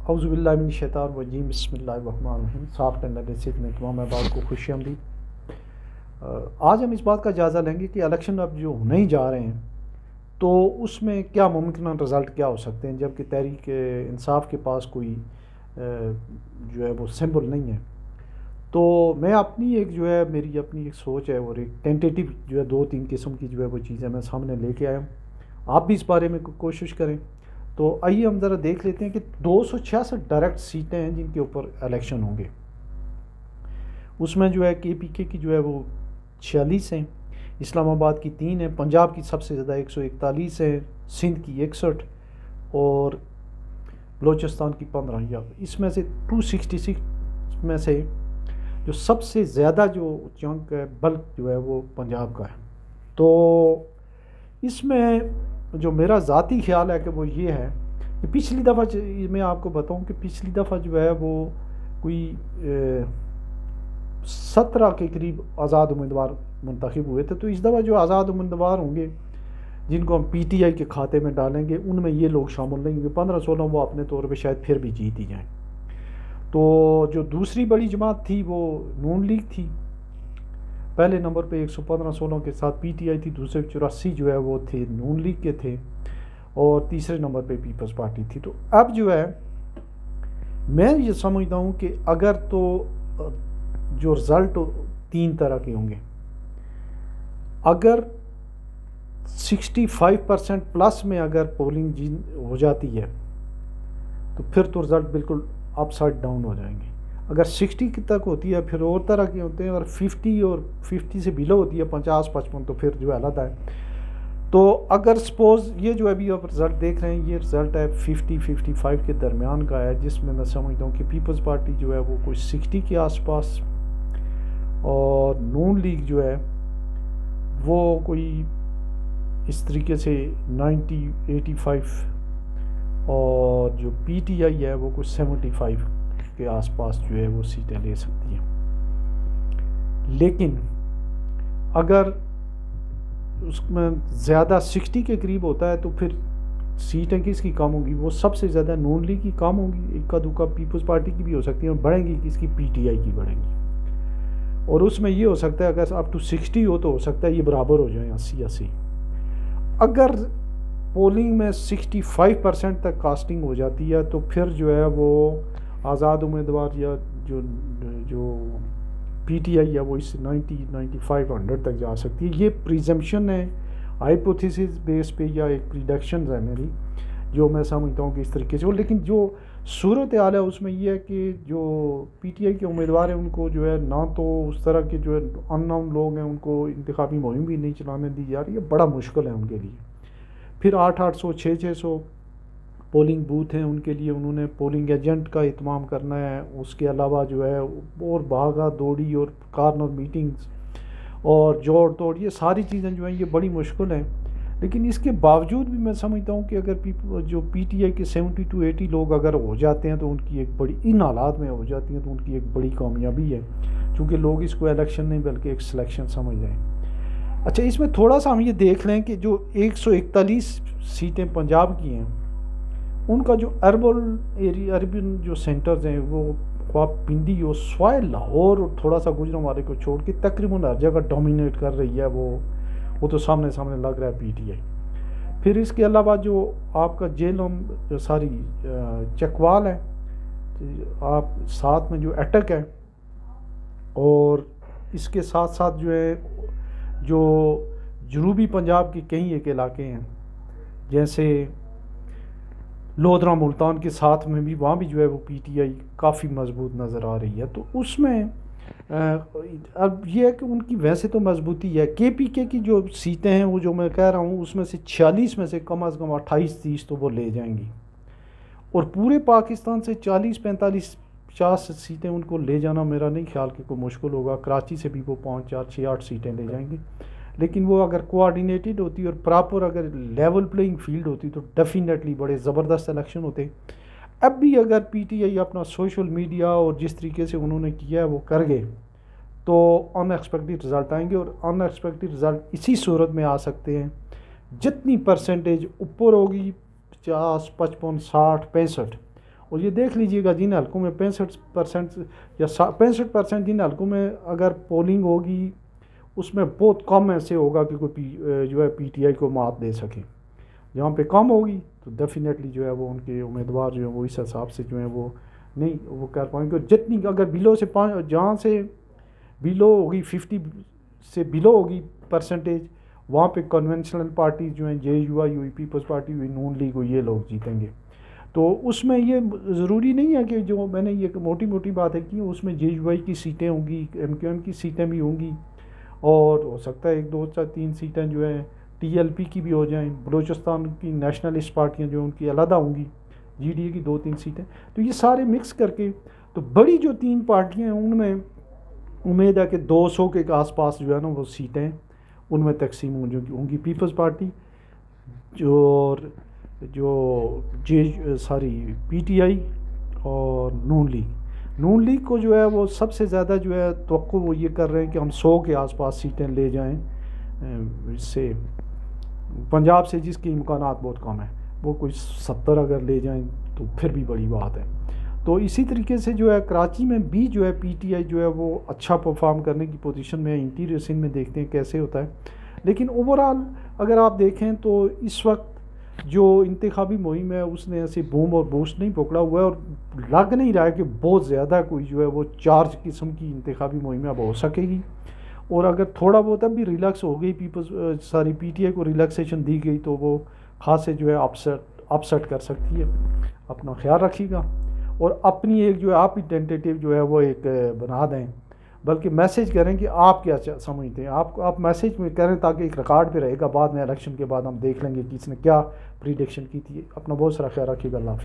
اعوذ باللہ من الشیطان الرجیم، بسم اللہ الرحمن الرحیم۔ سافٹ اینڈ اینالیسس میں تمام احباب کو خوش آمدید۔ آج ہم اس بات کا جائزہ لیں گے کہ الیکشن اب جو ہونے ہی جا رہے ہیں تو اس میں کیا ممکنہ رزلٹ کیا ہو سکتے ہیں، جبکہ تحریک انصاف کے پاس کوئی جو ہے وہ سمبل نہیں ہے۔ تو میں اپنی میری اپنی ایک سوچ ہے اور ایک ٹینٹیٹیو جو ہے 2-3 قسم کی جو ہے وہ چیزیں میں سامنے لے کے آیا ہوں، آپ بھی اس بارے میں کوشش کریں۔ تو آئیے ہم ذرا دیکھ لیتے ہیں کہ 266 ڈائریکٹ سیٹیں ہیں جن کے اوپر الیکشن ہوں گے۔ اس میں جو ہے کے پی کے کی جو ہے وہ 46 ہیں، اسلام آباد کی 3 ہیں، پنجاب کی سب سے زیادہ 141 ہیں، سندھ کی 61 اور بلوچستان کی 15۔ اس میں سے 266 میں سے جو سب سے زیادہ جو چنک ہے، بلک جو ہے وہ پنجاب کا ہے۔ تو اس میں جو میرا ذاتی خیال ہے کہ وہ یہ ہے کہ پچھلی دفعہ میں آپ کو بتاؤں کہ پچھلی دفعہ جو ہے وہ کوئی 17 کے قریب آزاد امیدوار منتخب ہوئے تھے۔ تو اس دفعہ جو آزاد امیدوار ہوں گے جن کو ہم پی ٹی آئی کے کھاتے میں ڈالیں گے، ان میں یہ لوگ شامل نہیں ہوں گے۔ 15-16 وہ اپنے طور پہ شاید پھر بھی جیت ہی جائیں۔ تو جو دوسری بڑی جماعت تھی وہ نون لیگ تھی، پہلے نمبر پہ 115-16 کے ساتھ پی ٹی آئی تھی، دوسرے 84 جو ہے وہ تھے نون لیگ کے تھے، اور تیسرے نمبر پہ پیپلز پارٹی تھی۔ تو اب جو ہے میں یہ سمجھتا ہوں کہ اگر تو جو رزلٹ 3 طرح کے ہوں گے، اگر 65% پلس میں اگر پولنگ ہو جاتی ہے تو پھر تو رزلٹ بالکل اپ سائڈ ڈاؤن ہو جائیں گے۔ اگر 60 تک ہوتی ہے پھر اور طرح کے ہوتے ہیں، اور 50 سے بلو ہوتی ہے 50-55 تو پھر جو ہے علیحدہ ہے۔ تو اگر سپوز یہ جو ابھی آپ رزلٹ دیکھ رہے ہیں، یہ رزلٹ ہے 50-55 کے درمیان کا ہے، جس میں سمجھتا ہوں کہ پیپلز پارٹی جو ہے وہ کوئی 60 کے آس پاس، اور نون لیگ جو ہے وہ کوئی اس طریقے سے 90-85، اور جو پی ٹی آئی ہے وہ کوئی 75 کے آس پاس جو ہے وہ سیٹیں لے سکتی ہیں۔ لیکن اگر اس میں زیادہ 60 کے قریب ہوتا ہے تو پھر سیٹیں کس کی کم ہوں گی؟ وہ سب سے زیادہ نون لیگ کی کم ہوں گی، اکا دکا پیپلز پارٹی کی بھی ہو سکتی ہیں، اور بڑھیں گی کس کی؟ پی ٹی آئی کی بڑھیں گی۔ اور اس میں یہ ہو سکتا ہے اگر اپ ٹو 60 ہو تو ہو سکتا ہے یہ برابر ہو جائیں 80-80۔ اگر پولنگ میں 65% تک کاسٹنگ ہو جاتی ہے تو پھر جو ہے وہ آزاد امیدوار یا جو پی ٹی آئی ہے وہ اس 90-95-100 تک جا سکتی ہے۔ یہ پریزمپشن ہے، ہائپوتھیسس بیس پہ، یا ایک پریڈکشنز ہے میری، جو میں سمجھتا ہوں کہ اس طریقے سے ہو۔ لیکن جو صورت حال ہے اس میں یہ ہے کہ جو پی ٹی آئی کے امیدوار ہیں ان کو جو ہے نہ تو اس طرح کے جو ہے ان نون لوگ ہیں ان کو انتخابی مہم بھی نہیں چلانے دی جا رہی ہے، بڑا مشکل ہے ان کے لیے۔ پھر 800 600 پولنگ بوتھ ہیں، ان کے لیے انہوں نے پولنگ ایجنٹ کا اہتمام کرنا ہے، اس کے علاوہ جو ہے اور بھاگا دوڑی اور کارنر میٹنگز اور جوڑ توڑ، یہ ساری چیزیں جو ہیں یہ بڑی مشکل ہیں۔ لیکن اس کے باوجود بھی میں سمجھتا ہوں کہ اگر جو پی ٹی آئی کے 70-80 لوگ اگر ہو جاتے ہیں تو ان کی ایک بڑی، ان حالات میں ہو جاتی ہیں تو ان کی ایک بڑی کامیابی ہے، چونکہ لوگ اس کو الیکشن نہیں بلکہ ایک سلیکشن سمجھ رہے ہیں۔ اچھا، اس میں تھوڑا سا ہم یہ دیکھ لیں کہ جو 141 سیٹیں پنجاب کی ہیں، ان کا جو اربن جو سینٹرز ہیں وہ خواہ پنڈی ہو، سوائے لاہور اور تھوڑا سا گوجرانوالے کو چھوڑ کے تقریباً ہر جگہ ڈومینیٹ کر رہی ہے وہ تو سامنے لگ رہا ہے پی ٹی آئی۔ پھر اس کے علاوہ جو آپ کا جیلم چکوال ہے، آپ ساتھ میں جو اٹک ہے، اور اس کے ساتھ ساتھ جو ہے جو جنوبی پنجاب کے کئی ایک علاقے ہیں جیسے لودھرا ملتان کے ساتھ میں بھی، وہاں بھی جو ہے وہ پی ٹی آئی کافی مضبوط نظر آ رہی ہے۔ تو اس میں اب یہ ہے کہ ان کی ویسے تو مضبوطی ہے۔ کے پی کے کی جو سیٹیں ہیں وہ جو میں کہہ رہا ہوں اس میں سے 46 میں سے کم از کم 28-30 تو وہ لے جائیں گی، اور پورے پاکستان سے 40-45-50 سیٹیں ان کو لے جانا میرا نہیں خیال کہ کوئی مشکل ہوگا۔ کراچی سے بھی وہ 5-4-6-8 سیٹیں لے جائیں گے، لیکن وہ اگر کوآرڈینیٹڈ ہوتی اور پراپر اگر لیول پلینگ فیلڈ ہوتی تو ڈیفینیٹلی بڑے زبردست الیکشن ہوتے۔ اب بھی اگر پی ٹی آئی اپنا سوشل میڈیا اور جس طریقے سے انہوں نے کیا ہے وہ کر گئے تو ان ایکسپیکٹڈ رزلٹ آئیں گے، اور ان ایکسپیکٹڈ رزلٹ اسی صورت میں آ سکتے ہیں جتنی پرسنٹیج اوپر ہوگی 50, 55, 60, 65، اور یہ دیکھ لیجئے گا جن حلقوں میں 65% یا 65% جن حلقوں میں اگر پولنگ ہوگی اس میں بہت کم ایسے ہوگا کہ کوئی جو ہے پی ٹی آئی کو مات دے سکے. جہاں پہ کم ہوگی تو ڈیفینیٹلی جو ہے وہ ان کے امیدوار جو ہیں وہ اس حساب سے جو ہیں وہ نہیں وہ کر پائیں گے. جتنی اگر بلو سے جہاں سے بلو ہوگی 50 سے بلو ہوگی پرسنٹیج وہاں پہ کنونشنل پارٹی جو ہیں جے یو آئی ہوئی, پیپلز پارٹی ہوئی, نون لیگ ہوئی, یہ لوگ جیتیں گے. تو اس میں یہ ضروری نہیں ہے کہ جو میں نے یہ موٹی موٹی باتیں کی اس میں جے یو آئی کی سیٹیں ہوں گی, ایم کیو ایم کی سیٹیں بھی ہوں گی, اور ہو سکتا ہے 1 2 4 3 سیٹیں جو ہیں ٹی ایل پی کی بھی ہو جائیں. بلوچستان کی نیشنلسٹ پارٹیاں جو ان کی علیحدہ ہوں گی, جی ڈی اے کی 2 3 سیٹیں. تو یہ سارے مکس کر کے تو بڑی جو 3 پارٹیاں ہیں ان میں امید ہے کہ 200 کے آس پاس جو ہے نا وہ سیٹیں ان میں تقسیم ہوں گی. پیپلز پارٹی جو پی ٹی آئی اور نون لیگ کو جو ہے وہ سب سے زیادہ جو ہے توقع وہ یہ کر رہے ہیں کہ ہم 100 کے آس پاس سیٹیں لے جائیں. اس سے پنجاب سے جس کے امکانات بہت کم ہیں وہ کوئی 70 اگر لے جائیں تو پھر بھی بڑی بات ہے. تو اسی طریقے سے جو ہے کراچی میں بھی جو ہے پی ٹی آئی جو ہے وہ اچھا پرفارم کرنے کی پوزیشن میں ہے. انٹیریئر سندھ میں دیکھتے ہیں کیسے ہوتا ہے. لیکن اوورآل اگر آپ دیکھیں تو اس وقت جو انتخابی مہم ہے اس نے ایسے بوم اور بوسٹ نہیں پکڑا ہوا ہے, اور لگ نہیں رہا ہے کہ بہت زیادہ کوئی جو ہے وہ چارج قسم کی انتخابی مہم اب ہو سکے گی. اور اگر تھوڑا بہت اب بھی ریلیکس ہو گئی پی ٹی آئی کو ریلیکسیشن دی گئی تو وہ خاصے جو ہے اپسٹ کر سکتی ہے. اپنا خیال رکھیے گا اور اپنی ایک جو ہے آپ ہی ٹینٹیٹیو جو ہے وہ ایک بنا دیں, بلکہ میسیج کریں کہ آپ کیا سمجھتے ہیں. آپ میسیج میں کریں تاکہ ایک ریکارڈ پہ رہے گا, بعد میں الیکشن کے بعد ہم دیکھ لیں گے کہ اس نے کیا پریڈکشن کی تھی. اپنا بہت سارا خیال رکھیے گا. اللہ حافظ.